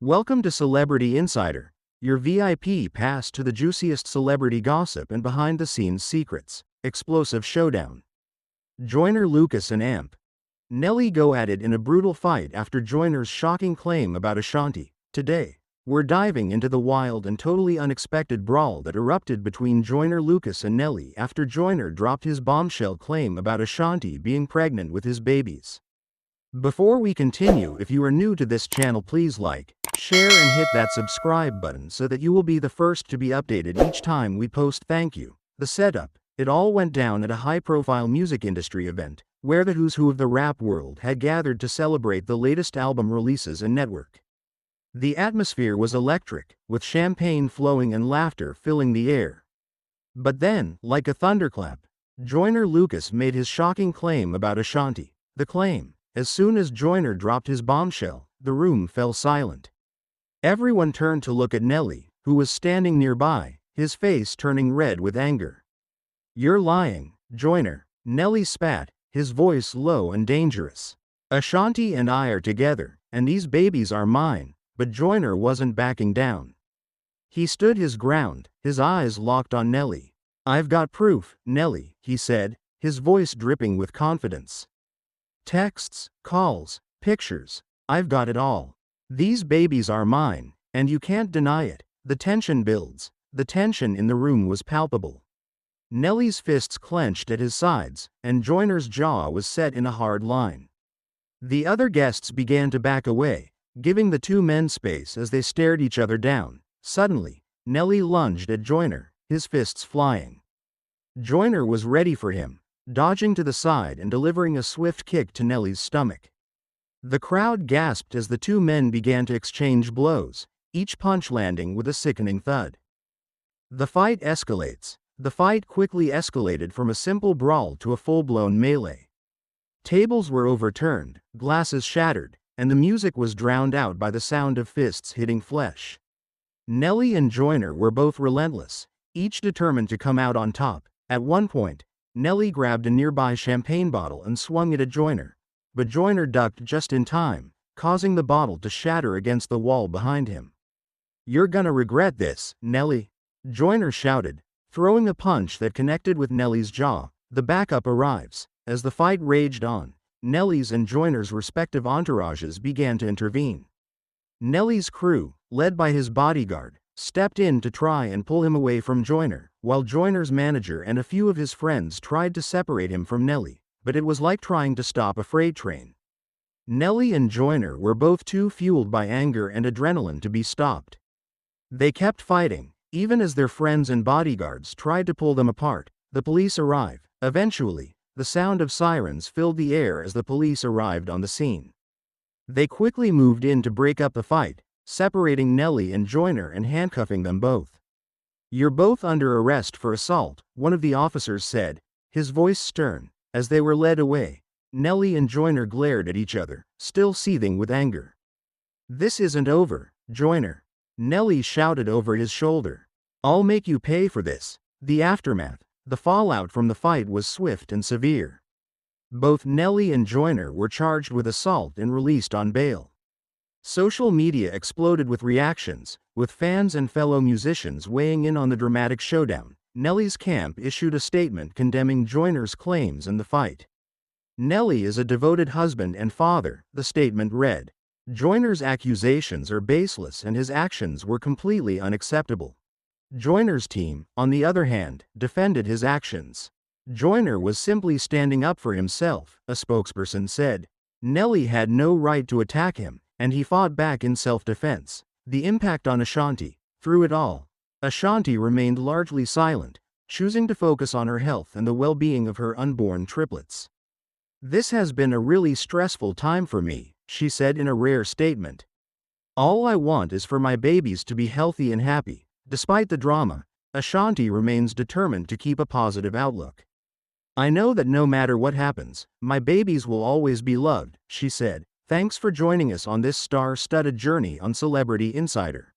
Welcome to Celebrity Insider, your VIP pass to the juiciest celebrity gossip and behind-the-scenes secrets. Explosive showdown. Joyner Lucas and Nelly go at it in a brutal fight after Joyner's shocking claim about Ashanti. Today, we're diving into the wild and totally unexpected brawl that erupted between Joyner Lucas and Nelly after Joyner dropped his bombshell claim about Ashanti being pregnant with his babies. Before we continue, if you are new to this channel, please like, share and hit that subscribe button so that you will be the first to be updated each time we post. Thank you. The setup. It all went down at a high-profile music industry event, where the who's who of the rap world had gathered to celebrate the latest album releases and network. The atmosphere was electric, with champagne flowing and laughter filling the air. But then, like a thunderclap, Joyner Lucas made his shocking claim about Ashanti. The claim. As soon as Joyner dropped his bombshell, the room fell silent. Everyone turned to look at Nelly, who was standing nearby, his face turning red with anger. "You're lying, Joyner," Nelly spat, his voice low and dangerous. "Ashanti and I are together, and these babies are mine." But Joyner wasn't backing down. He stood his ground, his eyes locked on Nelly. "I've got proof, Nelly," he said, his voice dripping with confidence. "Texts, calls, pictures. I've got it all. These babies are mine, and you can't deny it." The tension builds. The tension in the room was palpable. Nelly's fists clenched at his sides, and Joyner's jaw was set in a hard line. The other guests began to back away, giving the two men space as they stared each other down. Suddenly, Nelly lunged at Joyner, his fists flying. Joyner was ready for him, dodging to the side and delivering a swift kick to Nelly's stomach. The crowd gasped as the two men began to exchange blows, each punch landing with a sickening thud. The fight escalates. The fight quickly escalated from a simple brawl to a full-blown melee. Tables were overturned, glasses shattered, and the music was drowned out by the sound of fists hitting flesh. Nelly and Joyner were both relentless, each determined to come out on top. At one point, Nelly grabbed a nearby champagne bottle and swung it at Joyner, but Joyner ducked just in time, causing the bottle to shatter against the wall behind him. "You're gonna regret this, Nelly," Joyner shouted, throwing a punch that connected with Nelly's jaw. The backup arrives. As the fight raged on, Nelly's and Joyner's respective entourages began to intervene. Nelly's crew, led by his bodyguard, stepped in to try and pull him away from Joyner, while Joyner's manager and a few of his friends tried to separate him from Nelly, but it was like trying to stop a freight train. Nelly and Joyner were both too fueled by anger and adrenaline to be stopped. They kept fighting, even as their friends and bodyguards tried to pull them apart. The police arrived. Eventually, the sound of sirens filled the air as the police arrived on the scene. They quickly moved in to break up the fight, separating Nelly and Joyner and handcuffing them both. "You're both under arrest for assault," one of the officers said, his voice stern. As they were led away, Nelly and Joyner glared at each other, still seething with anger. "This isn't over, Joyner," Nelly shouted over his shoulder. "I'll make you pay for this." The aftermath. The fallout from the fight was swift and severe. Both Nelly and Joyner were charged with assault and released on bail. Social media exploded with reactions, with fans and fellow musicians weighing in on the dramatic showdown. Nelly's camp issued a statement condemning Joyner's claims and the fight. "Nelly is a devoted husband and father," the statement read. "Joyner's accusations are baseless and his actions were completely unacceptable." Joyner's team, on the other hand, defended his actions. "Joyner was simply standing up for himself," a spokesperson said. "Nelly had no right to attack him, and he fought back in self-defense." The impact on Ashanti. Through it all, Ashanti remained largely silent, choosing to focus on her health and the well-being of her unborn triplets. "This has been a really stressful time for me," she said in a rare statement. "All I want is for my babies to be healthy and happy." Despite the drama, Ashanti remains determined to keep a positive outlook. "I know that no matter what happens, my babies will always be loved," she said. Thanks for joining us on this star-studded journey on Celebrity Insider.